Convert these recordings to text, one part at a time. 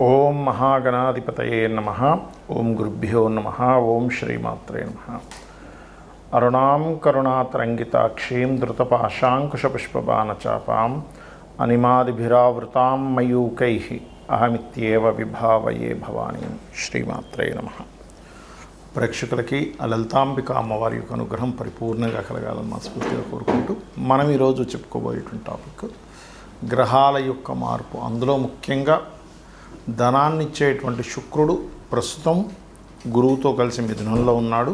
ఓం మహాగణాధిపతయే నమః. ఓం గురుభ్యో నమః. ఓం శ్రీమాత్రే నమః. అరుణాం కరుణాతరంగితాక్షీం ధృతపాశాంకుశపుష్పబాణచాపాం అనిమాదిభిరావృతాం మయూకైః అహమిత్యేవ విభావయే భవానీం. శ్రీమాత్రే నమః. ప్రేక్షకులకి లలితాంబిక అమ్మవారి యొక్క అనుగ్రహం పరిపూర్ణంగా కలగాలని మనస్ఫూర్తిగా కోరుకుంటూ మనం ఈరోజు చెప్పుకోబోయేటువంటి టాపిక్ గ్రహాల యొక్క మార్పు. అందులో ముఖ్యంగా ధనాన్ని ఇచ్చేటువంటి శుక్రుడు ప్రస్తుతం గురువుతో కలిసి మిథునంలో ఉన్నాడు.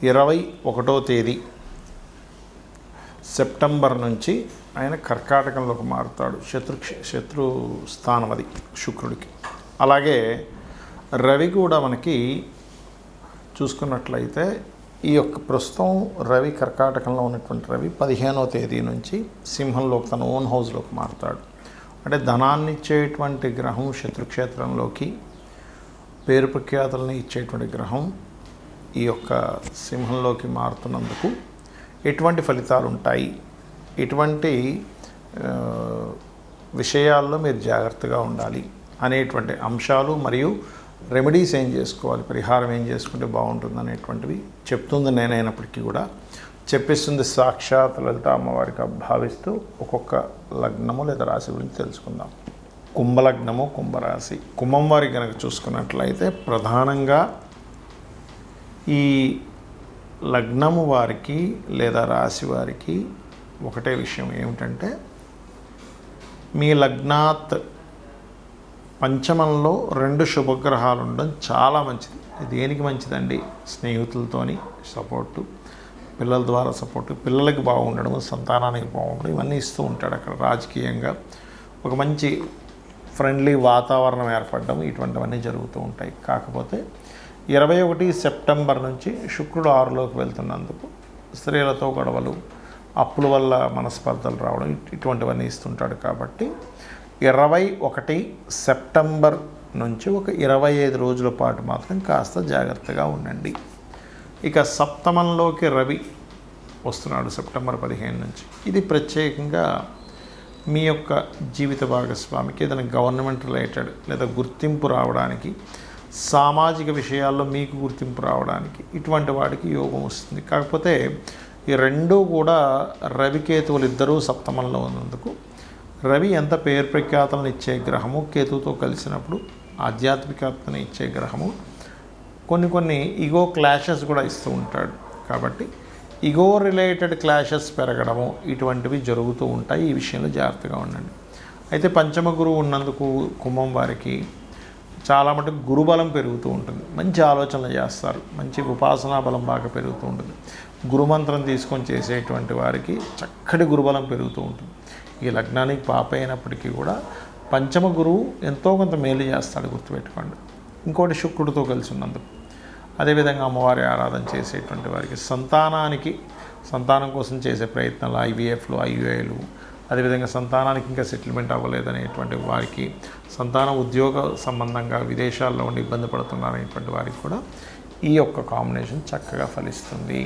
21వ తేదీ సెప్టెంబర్ నుంచి ఆయన కర్కాటకంలోకి మారుతాడు. శత్రు స్థానం అది శుక్రుడికి. అలాగే రవి కూడా మనకి చూసుకున్నట్లయితే ఈ యొక్క ప్రస్తుతం రవి కర్కాటకంలో ఉన్నటువంటి రవి 15వ తేదీ నుంచి సింహంలోకి తన ఓన్ హౌస్లోకి మారుతాడు. అంటే ధనాన్ని ఇచ్చేటువంటి గ్రహం శత్రుక్షేత్రంలోకి, పేరు ప్రఖ్యాతులని ఇచ్చేటువంటి గ్రహం ఈ యొక్క సింహంలోకి మారుతున్నందుకు ఎటువంటి ఫలితాలు ఉంటాయి, ఎటువంటి విషయాల్లో మీరు జాగ్రత్తగా ఉండాలి అనేటువంటి అంశాలు మరియు రెమెడీస్ ఏం చేసుకోవాలి, పరిహారం ఏం చేసుకుంటే బాగుంటుంది అనేటువంటివి చెప్తుంది నేనైనప్పటికీ కూడా చెప్పిస్తుంది సాక్షాత్ లలిత అమ్మవారికి భావిస్తూ ఒక్కొక్క లగ్నము లేదా రాశి గురించి తెలుసుకుందాం. కుంభలగ్నము, కుంభరాశి. కుంభం వారికి కనుక చూసుకున్నట్లయితే ప్రధానంగా ఈ లగ్నము వారికి లేదా రాశి వారికి ఒకటే విషయం ఏమిటంటే, మీ లగ్నాత్ పంచమంలో 2 శుభగ్రహాలు ఉండడం చాలా మంచిది. దేనికి మంచిదండి? స్నేహితులతోని సపోర్టు, పిల్లల ద్వారా సపోర్టు, పిల్లలకి బాగుండడం, సంతానానికి బాగుండడం, ఇవన్నీ ఇస్తూ ఉంటాడు. అక్కడ రాజకీయంగా ఒక మంచి ఫ్రెండ్లీ వాతావరణం ఏర్పడడం, ఇటువంటివన్నీ జరుగుతూ ఉంటాయి. కాకపోతే 21 సెప్టెంబర్ నుంచి శుక్రుడు 6లోకి వెళ్తున్నందుకు స్త్రీలతో గొడవలు, అప్పుల వల్ల మనస్పర్ధలు రావడం, ఇటువంటివన్నీ ఇస్తుంటాడు. కాబట్టి 21 సెప్టెంబర్ నుంచి ఒక 25 రోజుల పాటు మాత్రం కాస్త జాగ్రత్తగా ఉండండి. ఇక సప్తమంలోకి రవి వస్తున్నాడు సెప్టెంబర్ 15 నుంచి. ఇది ప్రత్యేకంగా మీ యొక్క జీవిత భాగస్వామికి ఏదైనా గవర్నమెంట్ రిలేటెడ్ లేదా గుర్తింపు రావడానికి, సామాజిక విషయాల్లో మీకు గుర్తింపు రావడానికి, ఇటువంటి వాడికి యోగం వస్తుంది. కాకపోతే ఈ రెండూ కూడా రవికేతువులు ఇద్దరూ సప్తమంలో ఉన్నందుకు, రవి ఎంత పేరు ప్రఖ్యాతలను ఇచ్చే గ్రహము, కేతువుతో కలిసినప్పుడు ఆధ్యాత్మికతను ఇచ్చే గ్రహము, కొన్ని ఈగో క్లాషెస్ కూడా ఇస్తూ ఉంటాడు. కాబట్టి ఈగో రిలేటెడ్ క్లాషెస్ పెరగడము ఇటువంటివి జరుగుతూ ఉంటాయి. ఈ విషయంలో జాగ్రత్తగా ఉండండి. అయితే పంచమ గురువు ఉన్నందుకు కుంభం వారికి చాలా మటుకు గురుబలం పెరుగుతూ ఉంటుంది. మంచి ఆలోచనలు చేస్తారు, మంచి ఉపాసనా బలం బాగా పెరుగుతూ ఉంటుంది. గురుమంత్రం తీసుకొని చేసేటువంటి వారికి చక్కటి గురుబలం పెరుగుతూ ఉంటుంది. ఈ లగ్నానికి పాప అయినప్పటికీ కూడా పంచమ గురువు ఎంతో కొంత మేలు చేస్తాడు, గుర్తుపెట్టుకోండి. ఇంకోటి శుక్రుడితో కలిసి ఉన్నందుకు. అదేవిధంగా అమ్మవారి ఆరాధన చేసేటువంటి వారికి సంతానం కోసం చేసే ప్రయత్నాలు, IVFలు, IUIలు, అదేవిధంగా సంతానానికి ఇంకా సెటిల్మెంట్ అవ్వలేదనేటువంటి వారికి, సంతానం ఉద్యోగ సంబంధంగా విదేశాల్లో ఉండి ఇబ్బంది పడుతున్నారనేటువంటి వారికి కూడా ఈ యొక్క కాంబినేషన్ చక్కగా ఫలిస్తుంది.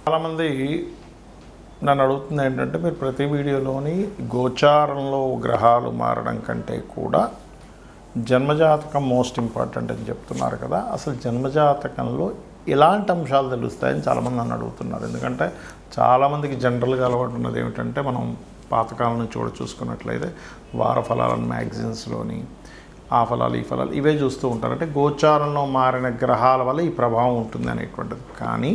చాలామంది నన్ను అడుగుతుంది ఏంటంటే, మీరు ప్రతి వీడియోలోని గోచారంలో గ్రహాలు మారడం కంటే కూడా జన్మజాతకం మోస్ట్ ఇంపార్టెంట్ అని చెప్తున్నారు కదా. అసలు జన్మజాతకంలో ఎలాంటి అంశాలు తెలుస్తాయని చాలామంది నన్ను అడుగుతున్నారు. ఎందుకంటే చాలామందికి జనరల్గా అలవాటు ఉన్నది ఏమిటంటే, మనం పాతకాలం నుంచి కూడా చూసుకున్నట్లయితే వార ఫలాలను మ్యాగజైన్స్లోని ఆ ఫలాలు ఈ ఫలాలు ఇవే చూస్తూ ఉంటారు. అంటే గోచారంలో మారిన గ్రహాల వల్ల ఈ ప్రభావం ఉంటుంది అనేటువంటిది. కానీ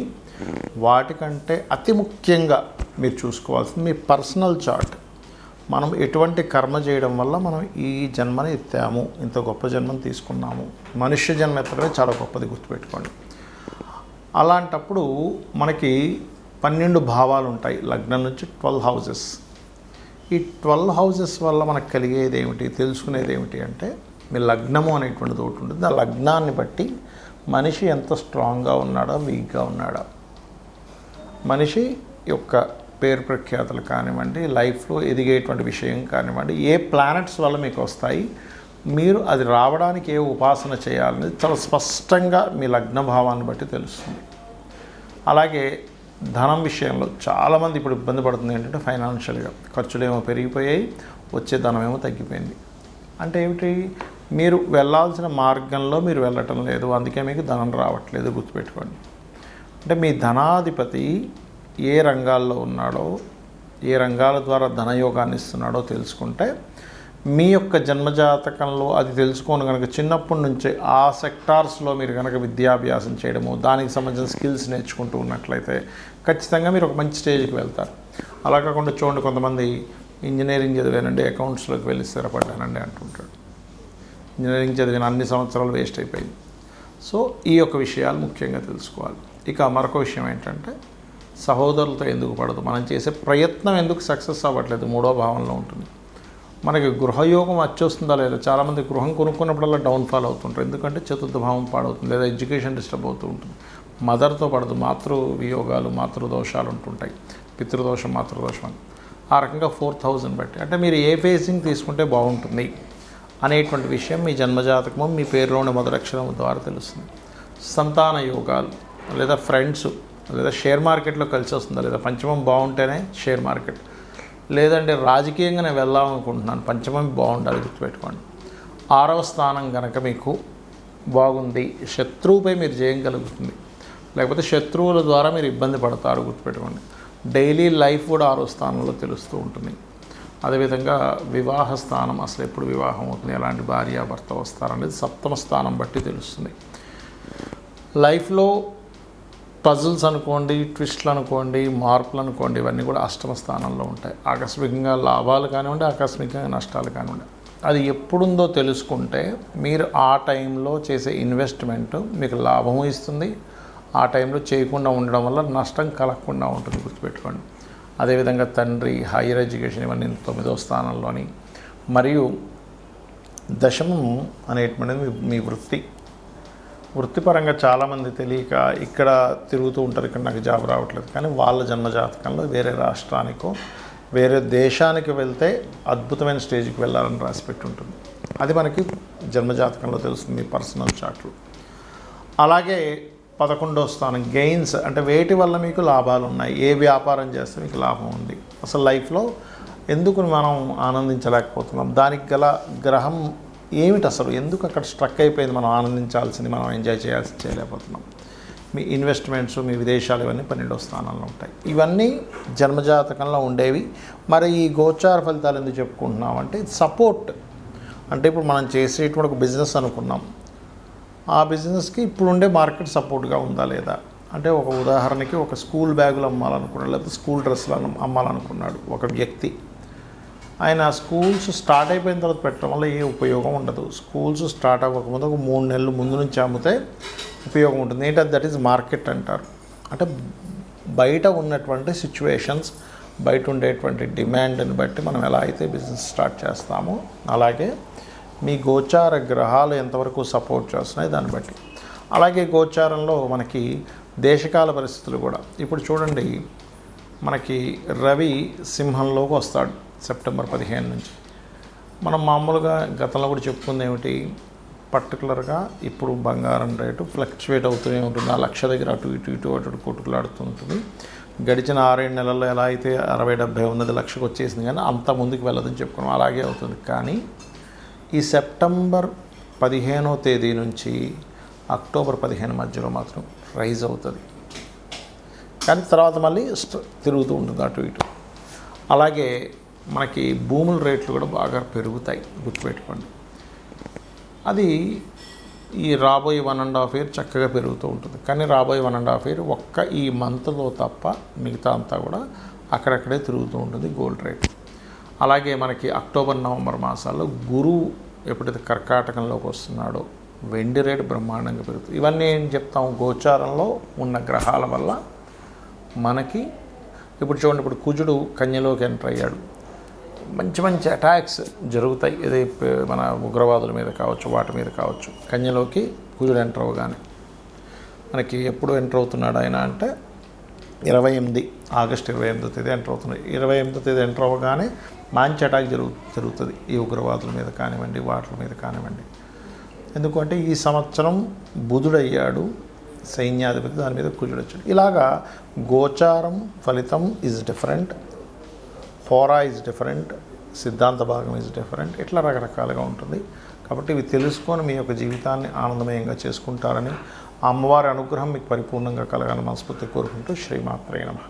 వాటికంటే అతి ముఖ్యంగా మీరు చూసుకోవాల్సింది మీ పర్సనల్ చార్ట్. మనం ఎటువంటి కర్మ చేయడం వల్ల మనం ఈ జన్మని ఎత్తాము, ఇంత గొప్ప జన్మని తీసుకున్నాము. మనుష్య జన్మ ఎత్తడమే చాలా గొప్పది, గుర్తుపెట్టుకోండి. అలాంటప్పుడు మనకి 12 భావాలు ఉంటాయి, లగ్నం నుంచి 12 హౌజెస్. ఈ 12 హౌజెస్ వల్ల మనకు కలిగేది ఏమిటి, తెలుసుకునేది ఏమిటి అంటే, మీ లగ్నము అనేటువంటిది ఒకటి ఉంటుంది. ఆ లగ్నాన్ని బట్టి మనిషి ఎంత స్ట్రాంగ్గా ఉన్నాడో, వీక్గా ఉన్నాడో, మనిషి యొక్క పేరు ప్రఖ్యాతులు కానివ్వండి, లైఫ్లో ఎదిగేటువంటి విషయం కానివ్వండి, ఏ ప్లానెట్స్ వల్ల మీకు వస్తాయి, మీరు అది రావడానికి ఏ ఉపాసన చేయాలనేది చాలా స్పష్టంగా మీ లగ్న భావాన్ని బట్టి తెలుస్తుంది. అలాగే ధనం విషయంలో చాలామంది ఇప్పుడు ఇబ్బంది పడుతుంది ఏంటంటే, ఫైనాన్షియల్గా ఖర్చులు ఏమో పెరిగిపోయాయి, వచ్చే ధనం ఏమో తగ్గిపోయింది. అంటే ఏమిటి, మీరు వెళ్ళాల్సిన మార్గంలో మీరు వెళ్ళటం లేదు, అందుకే మీకు ధనం రావట్లేదు. గుర్తుపెట్టుకోండి. అంటే మీ ధనాధిపతి ఏ రంగాల్లో ఉన్నాడో, ఏ రంగాల ద్వారా ధనయోగాన్ని ఇస్తున్నాడో తెలుసుకుంటే, మీ యొక్క జన్మజాతకంలో అది తెలుసుకొని కనుక చిన్నప్పటి నుంచే ఆ సెక్టార్స్లో మీరు కనుక విద్యాభ్యాసం చేయడము, దానికి సంబంధించిన స్కిల్స్ నేర్చుకుంటూ ఉన్నట్లయితే ఖచ్చితంగా మీరు ఒక మంచి స్టేజ్కి వెళ్తారు. అలా కాకుండా చూడండి, కొంతమంది ఇంజనీరింగ్ చదివానండి, అకౌంట్స్లోకి వెళ్ళి స్థిరపడ్డానండి అంటుంటాడు. ఇంజనీరింగ్ చదివిన అన్ని సంవత్సరాలు వేస్ట్ అయిపోయింది. సో ఈ యొక్క విషయాలు ముఖ్యంగా తెలుసుకోవాలి. ఇక మరొక విషయం ఏంటంటే, సహోదరులతో ఎందుకు పడదు, మనం చేసే ప్రయత్నం ఎందుకు సక్సెస్ అవ్వట్లేదు, మూడో భావంలో ఉంటుంది. మనకి గృహయోగం వచ్చేస్తుందా లేదా, చాలామంది గృహం కొనుక్కున్నప్పుడల్లా డౌన్ఫాల్ అవుతుంటారు. ఎందుకంటే చతుర్థ భావం పాడవుతుంది, లేదా ఎడ్యుకేషన్ డిస్టర్బ్ అవుతూ ఉంటుంది. మదర్తో పడదు, మాతృ వియోగాలు, మాతృదోషాలు ఉంటుంటాయి, పితృదోషం, మాతృదోషం అని. ఆ రకంగా 4000 బట్టి, అంటే మీరు ఏ ఫేసింగ్ తీసుకుంటే బాగుంటుంది అనేటువంటి విషయం మీ జన్మజాతకము, మీ పేరులోని మొదలక్షరం ద్వారా తెలుస్తుంది. సంతాన యోగాలు, లేదా ఫ్రెండ్స్, లేదా షేర్ మార్కెట్లో కలిసి వస్తుందా లేదా, పంచమం బాగుంటేనే షేర్ మార్కెట్, లేదంటే రాజకీయంగా నేను వెళ్దామనుకుంటున్నాను, పంచమం బాగుండాలి. గుర్తుపెట్టుకోండి. 6వ స్థానం కనుక మీకు బాగుంది, శత్రువుపై మీరు చేయగలుగుతుంది, లేకపోతే శత్రువుల ద్వారా మీరు ఇబ్బంది పడతారు. గుర్తుపెట్టుకోండి. డైలీ లైఫ్ కూడా 6వ స్థానంలో తెలుస్తూ ఉంటుంది. అదేవిధంగా వివాహ స్థానం, అసలు ఎప్పుడు వివాహం అవుతుంది, ఎలాంటి భార్య భర్త వస్తారనేది 7వ స్థానం బట్టి తెలుస్తుంది. లైఫ్లో పజిల్స్ అనుకోండి, ట్విస్ట్లు అనుకోండి, మార్పులు అనుకోండి, ఇవన్నీ కూడా 8వ స్థానంలో ఉంటాయి. ఆకస్మికంగా లాభాలు కానివ్వండి, ఆకస్మికంగా నష్టాలు కానివ్వండి, అది ఎప్పుడుందో తెలుసుకుంటే మీరు ఆ టైంలో చేసే ఇన్వెస్ట్మెంట్ మీకు లాభము ఇస్తుంది. ఆ టైంలో చేయకుండా ఉండడం వల్ల నష్టం కలగకుండా ఉంటుంది. గుర్తుపెట్టుకోండి. అదేవిధంగా తండ్రి, హైయర్ ఎడ్యుకేషన్, ఇవన్నీ 9వ స్థానంలోని. మరియు దశమం అనేటువంటిది మీ వృత్తిపరంగా చాలామంది తెలియక ఇక్కడ తిరుగుతూ ఉంటారు, ఇక్కడ నాకు జాబ్ రావట్లేదు, కానీ వాళ్ళ జన్మజాతకంలో వేరే రాష్ట్రానికో వేరే దేశానికి వెళ్తే అద్భుతమైన స్టేజ్కి వెళ్ళాలని రాసిపెట్టి ఉంటుంది. అది మనకి జన్మజాతకంలో తెలుస్తుంది, మీ పర్సనల్ చార్ట్లు. అలాగే 11వ స్థానం గెయిన్స్, అంటే వేటి వల్ల మీకు లాభాలు ఉన్నాయి, ఏ వ్యాపారం చేస్తే మీకు లాభం ఉంది, అసలు లైఫ్లో ఎందుకు మనం ఆనందించలేకపోతున్నాం, దానికి గల గ్రహం ఏమిటి, అసలు ఎందుకు అక్కడ స్ట్రక్ అయిపోయింది, మనం ఆనందించాల్సింది మనం ఎంజాయ్ చేయాల్సి చేయలేకపోతున్నాం. మీ ఇన్వెస్ట్మెంట్స్, మీ విదేశాలు, ఇవన్నీ 12వ స్థానంలో ఉంటాయి. ఇవన్నీ జన్మజాతకంలో ఉండేవి. మరి ఈ గోచార ఫలితాలు ఎందుకు చెప్పుకుంటున్నామంటే సపోర్ట్. అంటే ఇప్పుడు మనం చేసేటువంటి ఒక బిజినెస్ అనుకున్నాం, ఆ బిజినెస్కి ఇప్పుడు ఉండే మార్కెట్ సపోర్ట్గా ఉందా లేదా. అంటే ఒక ఉదాహరణకి ఒక స్కూల్ బ్యాగులు అమ్మాలనుకున్నాడు, లేకపోతే స్కూల్ డ్రెస్సులు అమ్మాలనుకున్నాడు ఒక వ్యక్తి. ఆయన స్కూల్స్ స్టార్ట్ అయిపోయిన తర్వాత పెట్టడం వల్ల ఏ ఉపయోగం ఉండదు. స్కూల్స్ స్టార్ట్ అవ్వకముందు ఒక 3 నెలలు ముందు నుంచి అమ్మితే ఉపయోగం ఉంటుంది. ఏంటంటే దట్ ఈజ్ మార్కెట్ అంటారు. అంటే బయట ఉన్నటువంటి సిచ్యువేషన్స్, బయట ఉండేటువంటి డిమాండ్ని బట్టి మనం ఎలా అయితే బిజినెస్ స్టార్ట్ చేస్తామో, అలాగే మీ గోచార గ్రహాలు ఎంతవరకు సపోర్ట్ చేస్తున్నాయి దాన్ని బట్టి. అలాగే గోచారంలో మనకి దేశకాల పరిస్థితులు కూడా. ఇప్పుడు చూడండి, మనకి రవి సింహంలోకి వస్తాడు సెప్టెంబర్ 15 నుంచి. మనం మామూలుగా గతంలో కూడా చెప్పుకుంది ఏమిటి, పర్టికులర్గా ఇప్పుడు బంగారం రేటు ఫ్లక్చువేట్ అవుతూనే ఉంటుంది. ఆ 1,00,000 దగ్గర అటు ఇటు కొట్టుకులాడుతూ ఉంటుంది. గడిచిన 6-7 నెలల్లో ఎలా అయితే 60-70 ఉన్నది 1,00,000కి వచ్చేసింది, కానీ అంత ముందుకు వెళ్ళదని చెప్పుకున్నాం. అలాగే అవుతుంది. కానీ ఈ సెప్టెంబర్ 15వ తేదీ నుంచి అక్టోబర్ 15 మధ్యలో మాత్రం రైజ్ అవుతుంది, కానీ తర్వాత మళ్ళీ తిరుగుతూ ఉంటుంది అటు ఇటు. అలాగే మనకి భూముల రేట్లు కూడా బాగా పెరుగుతాయి. గుర్తుపెట్టుకోండి. అది ఈ రాబోయే 1.5 year చక్కగా పెరుగుతూ ఉంటుంది. కానీ రాబోయే 1.5 year ఒక్క ఈ మంత్లో తప్ప మిగతా అంతా కూడా అక్కడక్కడే తిరుగుతూ ఉంటుంది గోల్డ్ రేట్. అలాగే మనకి అక్టోబర్, నవంబర్ మాసాల్లో గురువు ఎప్పుడైతే కర్కాటకంలోకి వస్తున్నాడో వెండి రేటు బ్రహ్మాండంగా పెరుగుతుంది. ఇవన్నీ ఏం చెప్తాం, గోచారంలో ఉన్న గ్రహాల వల్ల మనకి. ఇప్పుడు చూడండి, ఇప్పుడు కుజుడు కన్యలోకి ఎంటర్ అయ్యాడు, మంచి అటాక్స్ జరుగుతాయి. ఇది మన ఉగ్రవాదుల మీద కావచ్చు, వాటి మీద కావచ్చు. కన్యలోకి కుజుడు ఎంటర్ అవ్వగానే మనకి ఎప్పుడు ఎంటర్ అవుతున్నాడు ఆయన అంటే ఆగస్టు 28వ తేదీ ఎంటర్ అవుతున్నాడు. 28వ తేదీ ఎంటర్ అవ్వగానే మంచి అటాక్ జరుగుతుంది ఈ ఉగ్రవాదుల మీద కానివ్వండి, వాటి మీద కానివ్వండి. ఎందుకంటే ఈ సంవత్సరం బుధుడయ్యాడు సైన్యాధిపతి, దాని మీద కుజుడు వచ్చాడు. ఇలాగా గోచారం ఫలితం ఈజ్ డిఫరెంట్, హోరా ఈజ్ డిఫరెంట్, సిద్ధాంత భాగం ఈజ్ డిఫరెంట్, ఇట్లా రకరకాలుగా ఉంటుంది. కాబట్టి ఇవి తెలుసుకొని మీ యొక్క జీవితాన్ని ఆనందమయంగా చేసుకుంటారని, ఆ అమ్మవారి అనుగ్రహం మీకు పరిపూర్ణంగా కలగాలని మనస్ఫూర్తి కోరుకుంటూ శ్రీమాత్రే నమః.